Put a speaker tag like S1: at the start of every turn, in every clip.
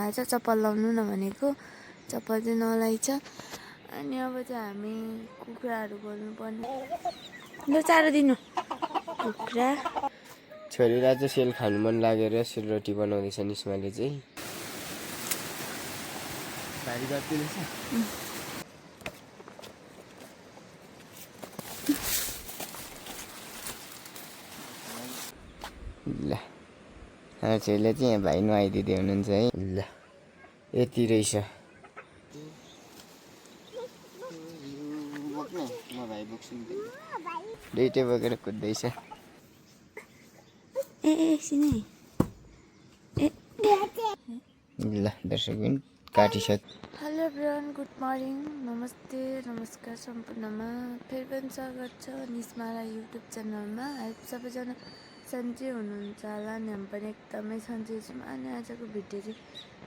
S1: भएको छ। चप्पल लाउनु न भनेको चप्पल चाहिँ नलाइछ। अनि अब चाहिँ हामी कुखुराहरू खोल्नुपर्ने। ल चारो दिनु कुखुरा।
S2: छोरीलाई चाहिँ सेल खानु मन लागेर सेलरोटी बनाउँदैछ निस्माले चाहिँ। भारी कति रहेछ? ल छोरीले चाहिँ यहाँ भाइ नुहाइदिँदै हुनुहुन्छ है। ल यति रहेछ। म भाइ बोक्छु नि दुइटै बोकेर कुद्दैछ।
S1: ए सिनै ए
S2: ल दर्शकबिन काटिसक्यो।
S1: हेलो एभ्रिवान, गुड मर्निङ, नमस्ते, नमस्कार सम्पूर्णमा फेरि पनि स्वागत छ निस्माला युट्युब च्यानलमा। सबैजना सन्चै हुनुहुन्छ होला नि, हामी पनि एकदमै सन्चै छौँ। अनि आजको भिडियो चाहिँ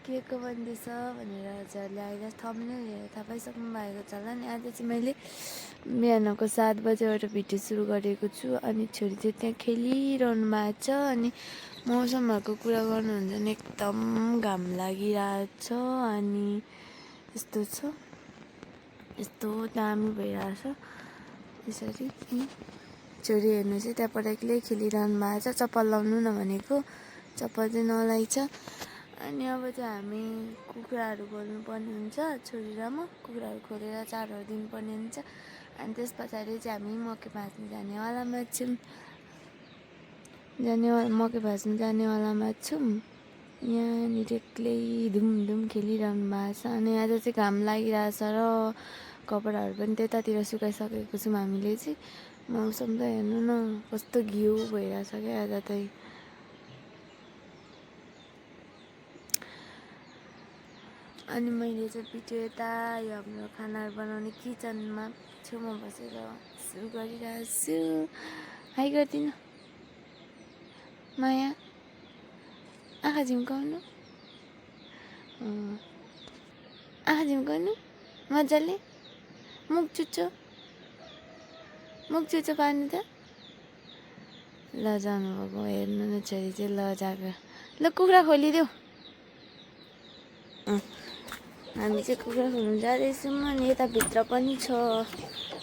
S1: के को बन्दैछ भनेर हजुरहरूले अहिले थम्बनेल हेरेर थाहा पाइसक्नु भएको छ होला नि। आज चाहिँ मैले बिहानको 7 बजेबाट भिडियो सुरु गरेको छु। अनि छोरी चाहिँ त्यहाँ खेलिरहनु भएको छ। अनि मौसमहरूको कुरा गर्नुहुन्छ भने एकदम घाम लागिरहेको छ। अनि यस्तो छ, यस्तो दामी भइरहेछ यसरी। छोरी हेर्नु चाहिँ त्यहाँबाट एक्लै खेलिरहनु भएको छ। चप्पल लाउनु न भनेको चप्पल चाहिँ नलाइछ। अनि अब चाहिँ हामी कुखुराहरू खोल्नुपर्ने हुन्छ। छोरी र म कुखुराहरू खोलेर चारोहरू दिनुपर्ने हुन्छ। अनि त्यस पछाडि चाहिँ हामी मकै भाँच्नु जानेवालामा छौँ। मकै भाँच्नु जानेवालामा छौँ। यहाँनिर एक्लै धुमधुम खेलिरहनु भएको छ। अनि आज चाहिँ घाम लागिरहेछ र कपडाहरू पनि त्यतातिर सुकाइसकेको छौँ हामीले चाहिँ। मौसम त हेर्नु न कस्तो घिउ भइरहेछ क्या आज चाहिँ। अनि मैले चाहिँ भिडियो यता यो हाम्रो खानाहरू बनाउने किचनमा छेउमा बसेर सुरु गरिरहेको छु। हाई गरिदिनु माया, आँखा झिम्काउनु, आँखा झिम्काउनु मजाले। मुख चुच्चो पार्नु त। ल जानुभएको हेर्नु न छोरी चाहिँ लजाएको। ल कुखुरा खोलिदेऊ। हामी चाहिँ कुखुरा खोल्नु जाँदैछौँ। अनि यताभित्र पनि छ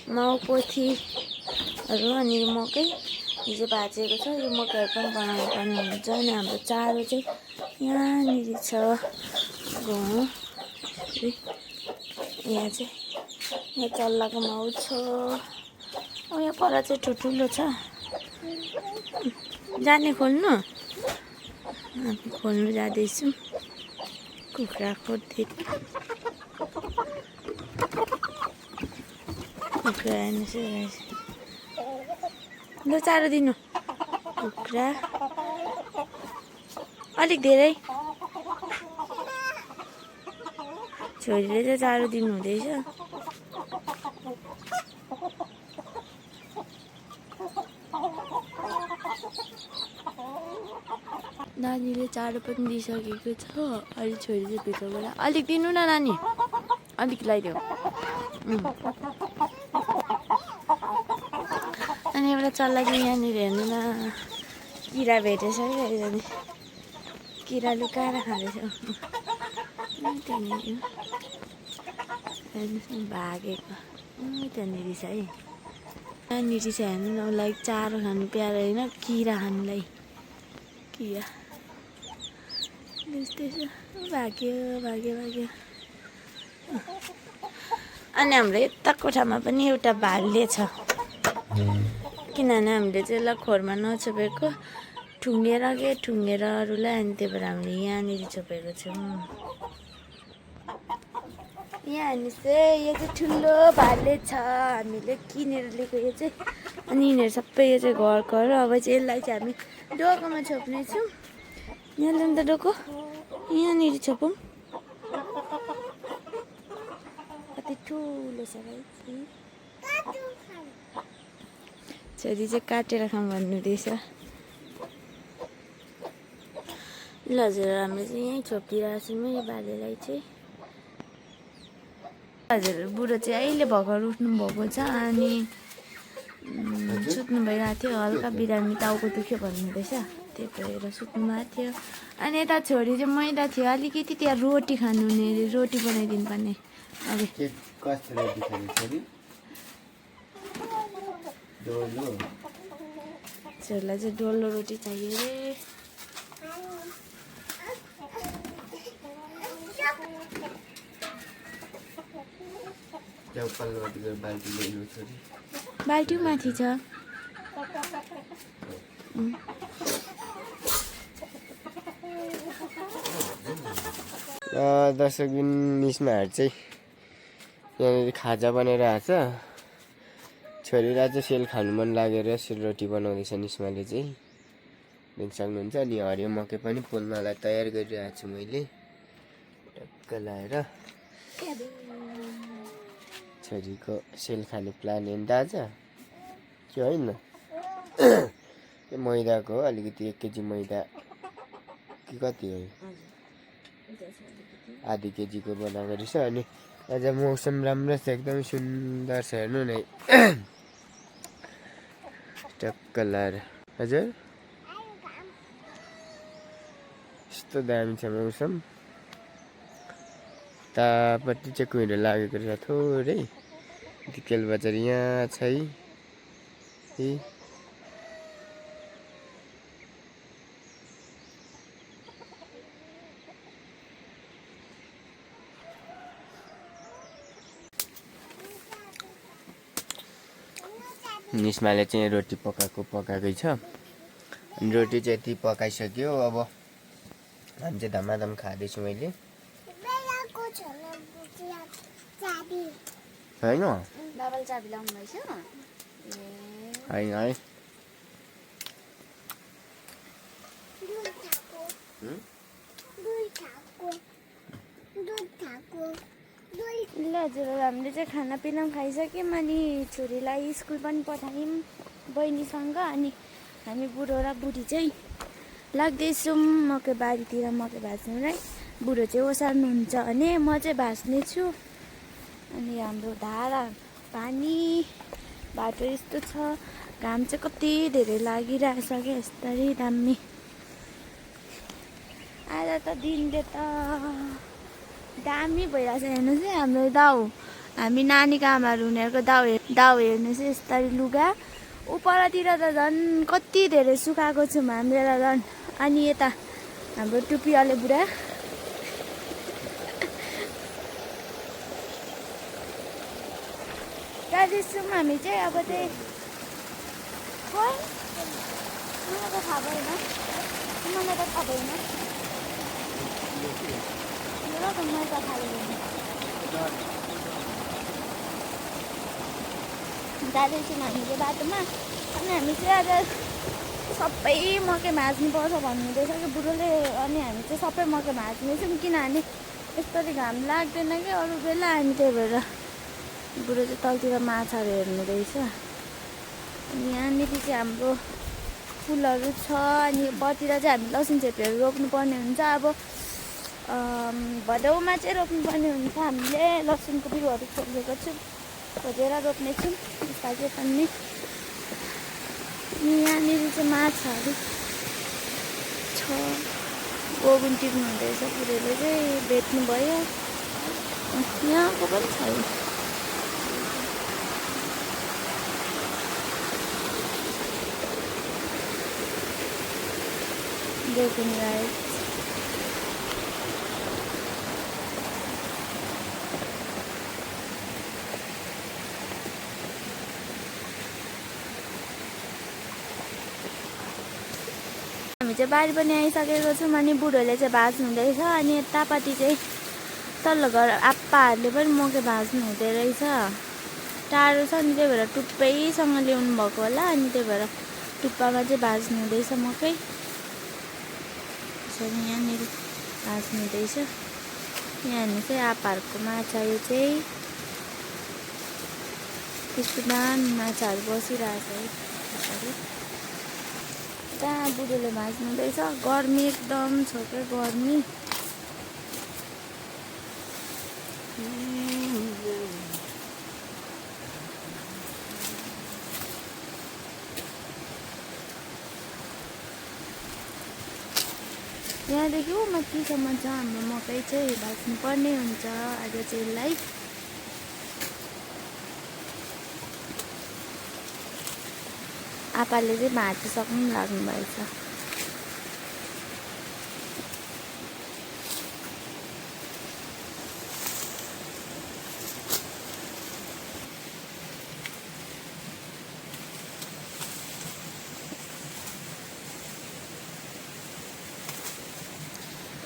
S1: माउ पोथीहरू अनि मकै हिजो भाँचेको छ। यो मकैहरू पनि बनाउनु पर्ने हुन्छ। अनि हाम्रो चारो चाहिँ यहाँनिर छ। यहाँ चाहिँ यहाँ चल्लाको माउ छ। यहाँ पर चाहिँ ठुल्ठुलो छ। जाने खोल्नु? हामी खोल्नु जाँदैछौँ कुखुरा खोज्दै। कुखुरा हेर्नुहोस्, ल चारो दिनु कुखुरा अलिक धेरै। छोरीले चाहिँ चारो दिनु हुँदैछ। नानीले चारो पनि दिइसकेको छ। अहिले छोरी चाहिँ भित्र गएर अलिक दिनु न नानी, अलिक लगाइदेऊ। अनि एउटा चल्लाको यहाँनिर हेर्नु न किरा भेटेछ क्या। यहाँनिर किरा लुकाएर खाँदैछ। त्यहाँनिर हेर्नुहोस् न भागेको त्यहाँनिर छ है। यहाँनिर छ हेर्नु न, उसलाई चारो खानु प्यारो होइन किरा खानुलाई। किरा त्यस्तै छ। भाग्यो। अनि हाम्रो यता कोठामा पनि एउटा भालुले छ। किनभने हामीले चाहिँ यसलाई खोरमा नछोपेको ठुङ्गेर अरूलाई। अनि त्यही भएर हामीले यहाँनिर छोपेको छौँ। यहाँ हेर्नुहोस् है, यो चाहिँ ठुलो भाले छ। हामीले किनेर लिएको यो चाहिँ। अनि यिनीहरू सबै यो चाहिँ घरको हो। अब चाहिँ यसलाई चाहिँ हामी डोकोमा छोप्नेछौँ। यहाँ ल्याउँ त डोको, यहाँनिर छोपौँ। कति ठुलो छ भाइ। छोरी चाहिँ काटेर खाऊँ भन्नुहुँदैछ। ल हजुर, हामीले चाहिँ यहीँ छोपिदिरहेको छौँ यो भालेलाई चाहिँ। हजुर बुढो चाहिँ अहिले भर्खर उठ्नु भएको छ। अनि सुत्नु भइरहेको थियो। हल्का बिरामी टाउको दुख्यो भन्नुहुँदैछ। त्यही भएर सुत्नु भएको थियो। अनि यता छोरी चाहिँ मैदा थियो अलिकति, त्यहाँ रोटी खानु हुने अरे, रोटी बनाइदिनु पर्ने। अघि
S2: कस्तो रोटी खाने छोरी? डोलो।
S1: छोरीलाई चाहिँ डल्लो रोटी चाहियो अरे।
S2: बाल्टी ल्याउनु छोरी।
S1: बाल्टी माथि छ।
S2: दर्शकबिन निस्माहरू चाहिँ यहाँनिर खाजा बनाइरहेको छ। छोरीलाई चाहिँ सेल खानु मन लागेर सेलरोटी बनाउँदैछ निस्माले चाहिँ, देख्न सक्नुहुन्छ। अनि हरियो मकै पनि पोल्नलाई तयार गरिरहेको छु मैले टक्क लाएर। छोरीको सेल खाने प्लान हेर्नु दाजा के होइन? त्यो मैदाको हो, अलिकति 1 केजी मैदा कि कति हो, आधी केजीको बनाएको रहेछ। अनि आज मौसम राम्रो छ, एकदमै सुन्दर छ, हेर्नु न टक्क लाएर। हजुर यस्तो दामी छ मौसम। तापट्टि चाहिँ कुहिरो लागेको रहेछ थोरै। दिकेल बजार यहाँ छ है। निस्माले चाहिँ रोटी पकाएकै छ। अनि रोटी चाहिँ यति पकाइसक्यो। अब हामी चाहिँ धमाधम खाँदैछु मैले। होइन
S1: बाबाले चाबी लाउनु भएछ?
S2: होइन है।
S1: ल हजुर, हामीले चाहिँ खानापिना पनि खाइसक्यौँ। अनि छोरीलाई स्कुल पनि पठायौँ बहिनीसँग। अनि हामी बुढो र बुढी चाहिँ लाग्दैछौँ मकै बारीतिर मकै भाँच्नुलाई। बुढो चाहिँ ओसार्नुहुन्छ भने म चाहिँ भाँच्ने छु। अनि हाम्रो धारा पानी बाटो यस्तो छ। घाम चाहिँ कति धेरै लागिरहेछ क्या, यस्तरी दामी। आज त दिनले त दामी भइरहेछ। हेर्नुहोस् है हाम्रो दाउ, हामी नानीको आमाहरू उनीहरूको दाउ हेर्नुहोस् है, यस्तरी लुगा। उपरतिर त झन् कति धेरै सुकाएको छौँ हामीले त झन्। अनि यता हाम्रो टुप्पीवाले बुढा जाँदैछौँ हामी चाहिँ। अब चाहिँ खै मलाई त थाहा भएन, मलाई त थाहा भएन। मेरो त मैले त थाहा भएन। जाँदैछौँ हामी चाहिँ बाटोमा। अनि हामी चाहिँ आज सबै मकै भाँच्नुपर्छ भन्नुहुँदैछ कि बुढोले। अनि हामी चाहिँ सबै मकै भाँच्नेछौँ, किनभने यस्तरी घाम लाग्दैन कि अरू बेला। अनि त्यही भएर बुढो चाहिँ तलतिर माछाहरू हेर्नु रहेछ। अनि यहाँनिर चाहिँ हाम्रो फुलहरू छ। अनि परतिर चाहिँ हामी लसुन छेप्रीहरू रोप्नुपर्ने हुन्छ। अब भदौमा चाहिँ रोप्नुपर्ने हुन्छ। हामीले लसुनको बिरुवाहरू खोजेको छौँ, खोजेर रोप्नेछौँ यसपालि पनि। अनि यहाँनिर चाहिँ माछाहरू छ। गोगुन टिप्नु हुँदैछ बुढोले चाहिँ, बेच्नुभयो। यहाँको पनि छ। गोगुन राइस हामी चाहिँ बारी पनि आइसकेको छौँ। अनि बुढोले चाहिँ भाँच्नु हुँदैछ। अनि यतापट्टि चाहिँ तल्लो घर आप्पाहरूले पनि मकै भाँच्नु हुँदै रहेछ। टाढो छ नि, त्यही भएर टुप्पैसँग ल्याउनु भएको होला। अनि त्यही भएर टुप्पामा चाहिँ भाँच्नु हुँदैछ मकै। यहाँनिर भाँच्नु हुँदैछ। यहाँ चाहिँ आप्पाहरूको माछा, यो चाहिँ त्यस्तो दामी माछाहरू बसिरहेछ है। त्यहाँ बुढोले भाँच्नु हुँदैछ। गर्मी एकदम छ क्या, गर्मी। यहाँदेखि ऊ माथिसम्म छ हाम्रो मकै चाहिँ भाँच्नुपर्ने हुन्छ आज चाहिँ यसलाई। आपाले चाहिँ भाँचिसक्नु लाग्नु भएछ।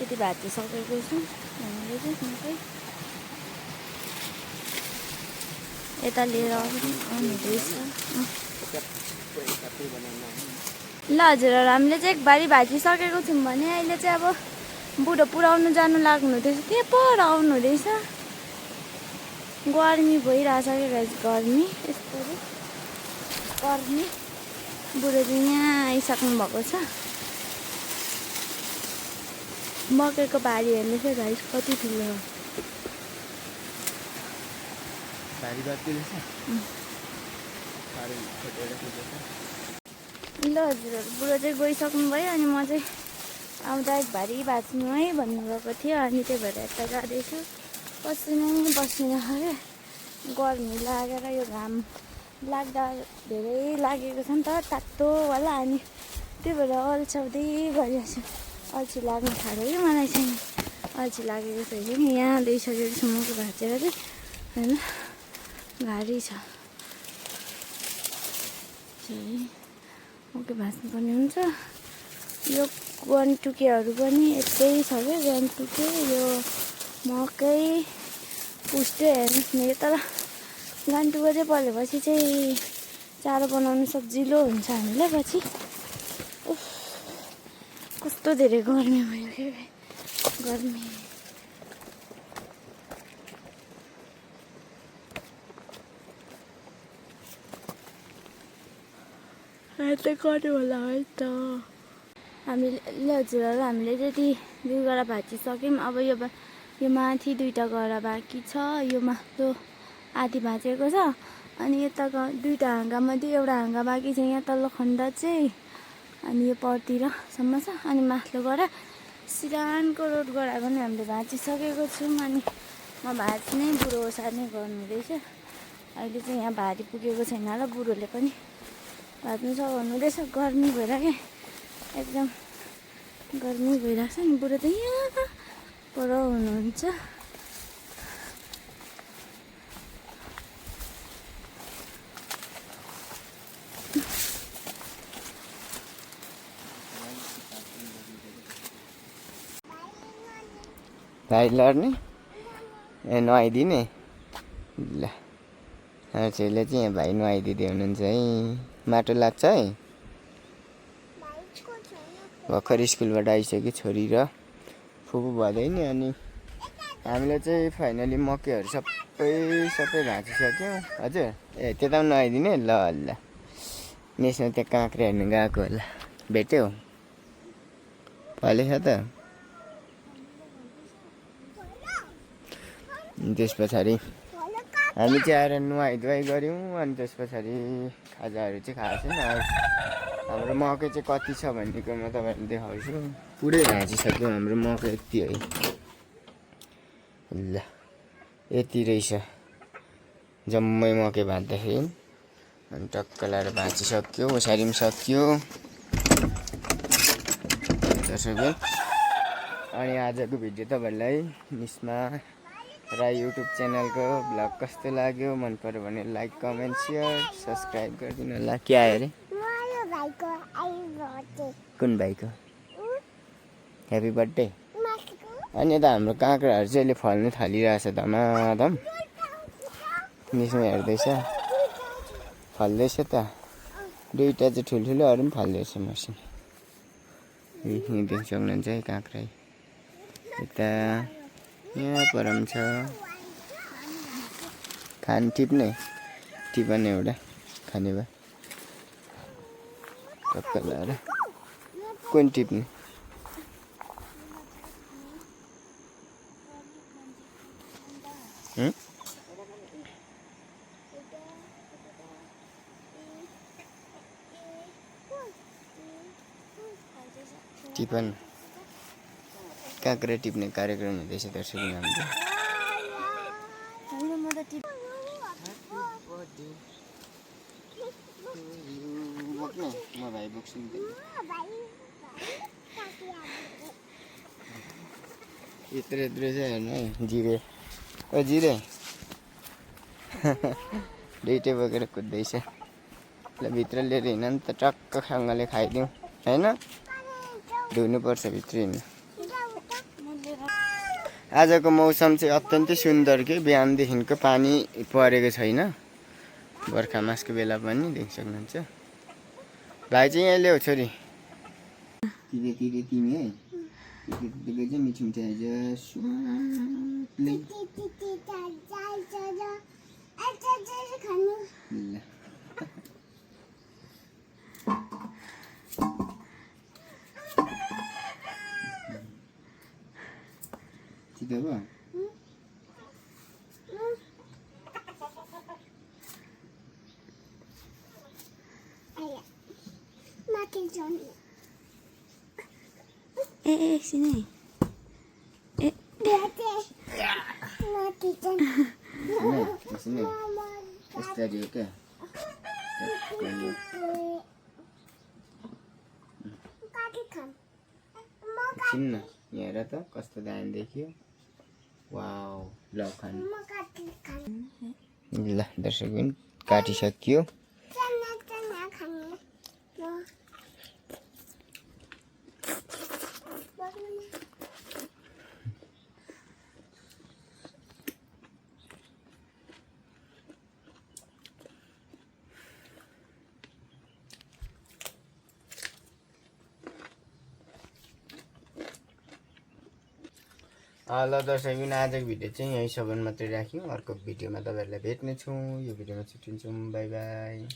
S1: यति भाँचिसकेको छु हामीले चाहिँ मकै। यता लिएर आउनुहुँदैछ। ल हजुरहरू हामीले चाहिँ एकबारी भाँचिसकेको छौँ भने अहिले चाहिँ अब बुढो पुऱ्याउनु जानु लाग्नु हुँदैछ। के पर आउनु हुँदैछ। गर्मी भइरहेछ क्या गाइस, गर्मी यस्तो गर्मी। बुढो चाहिँ यहाँ आइसक्नु भएको छ। मकैको बारी हेर्नुहोस् है गाइस कति ठुलो हो। ल हजुरहरू बुढो चाहिँ गइसक्नु भयो अनि म चाहिँ आउँदा एकबारी भाँच्नु है भन्नुभएको थियो अनि त्यही भएर यता जाँदैछु। पसिनै बस्नु क्या गर्मी लागेर यो घाम लाग्दा धेरै लागेको छ नि त तातोवाला अनि त्यही भएर अल्छाउँदै गरिरहेको छु। अल्छी लाग्नु थाल्यो कि मलाई चाहिँ अल्छी लागेको छ कि यहाँ ल्याइसकेको छु मकै भाँचेर चाहिँ होइन गाडी छ मकै भाँच्नुपर्ने हुन्छ। यो गनटुकेहरू पनि यतै छ क्या गनटुके यो मकै पुष्टै हेर्नुहोस् न। तर गनटुके चाहिँ पलेपछि चाहिँ चारो बनाउनु सजिलो हुन्छ हामीलाई पछि। कस्तो धेरै गर्मी भयो क्या गर्मी। यतै गर्यो होला है त। हामीले हजुरहरू हामीले त्यति 2 गरा भाँचिसक्यौँ। अब यो माथि 2टा गरा बाँकी छ। यो माथिल्लो आधी भाँचेको छ अनि यता 2टा हाँगामध्ये एउटा हाँगा बाँकी छ। यहाँ तल्लो खण्ड चाहिँ अनि यो परतिरसम्म छ अनि माथिल्लो गरा सिरानको रोड गराएको नि हामीले भाँचिसकेको छौँ। अनि म भाँच्ने बुढो ओसार्ने गर्नुहुँदैछ। अहिले चाहिँ यहाँ भारी पुगेको छैन र बुढोले पनि भाँच्नु सघाउनु हुँदैछ। गर्मी भएर क्या एकदम गर्मी भइरहेको छ नि। बुढो त यहाँ पर हुनुहुन्छ।
S2: भाइ लड्ने ए नुहाइदिने ल छोरीले चाहिँ यहाँ भाइ नुहाइदिँदै हुनुहुन्छ है। माटो लाग्छ है। भर्खर स्कुलबाट आइसक्यो छोरी र फुपू भदै नि। अनि हामीले चाहिँ फाइनली मकैहरू सबै भाँचिसक्यौँ। हजुर ए त्यता पनि नुहाइदिने ल ल। नेसमा त्यहाँ काँक्रा हेर्नु गएको होला भेट्यो फलेछ त। त्यस पछाडि हामी चाहिँ आएर नुहाइधुवाइ गऱ्यौँ अनि त्यस पछाडि खाजाहरू चाहिँ खाएको छैन। हाम्रो मकै चाहिँ कति छ भन्नेको म तपाईँहरूलाई देखाउँछु। पुरै भाँचिसक्यो हाम्रो मकै यति है। ल यति रहेछ जम्मै मकै भाँच्दाखेरि। अनि टक्क लाएर भाँचिसक्यो ओसारी पनि सक्यो। अनि आजको भिडियो तपाईँहरूलाई निस्मा राई युट्युब च्यानलको भ्लग कस्तो लाग्यो मन पर्यो भने लाइक कमेन्ट सेयर सब्सक्राइब गरिदिनु होला। के आयो अरे कुन भाइको ह्याप्पी बर्थडे। अनि यता हाम्रो काँक्राहरू चाहिँ अहिले फल्नु थालिरहेछ धमाधम। निस्मा हेर्दैछ फल्दैछ त 2टा चाहिँ ठुल्ठुलो अरू पनि फल्दैछ मसिनो। यहीँ देख्न सक्नुहुन्छ है काँक्रा यता यहाँ परम छ। खान टिप्ने एउटा खाने भए टक्क लाएर कुन टिप्ने टिपन काँक्रा टिप्ने कार्यक्रम हुँदैछ दर्शकबिन हाम्रो।
S1: होइन म त टिप
S2: म भाइ बोक्छु नि त। यत्रो यत्रो चाहिँ हेर्नु है जिरे। ओ जिरे दुइटै बोकेर कुद्दैछ। ल भित्र लिएर हिँड नि त टक्कसँगले खाइदिउँ होइन। धुनुपर्छ भित्र हिँड्नु। आजको मौसम चाहिँ अत्यन्तै सुन्दर कि बिहानदेखिको पानी परेको छैन। बर्खा मासको बेला पनि देख्न सक्नुहुन्छ। भाइ चाहिँ यहाँ ल्याऊ छोरी। तिमी है चाहिँ मिठो मिठो आइज छिटो भयो।
S1: ए एकछिन है।
S2: यस्तरी हो क्या एकछिन न यहाँ हेर त कस्तो दामी देखियो। वाउ ल खानु। ल दर्शकबिन काटिसकियो। ल दर्शकबिन आजको भिडियो चाहिँ यहीँसम्म मात्रै राख्यौँ। अर्को भिडियोमा तपाईँहरूलाई भेट्नेछौँ। यो भिडियोमा छुट्टिन्छौँ। By by.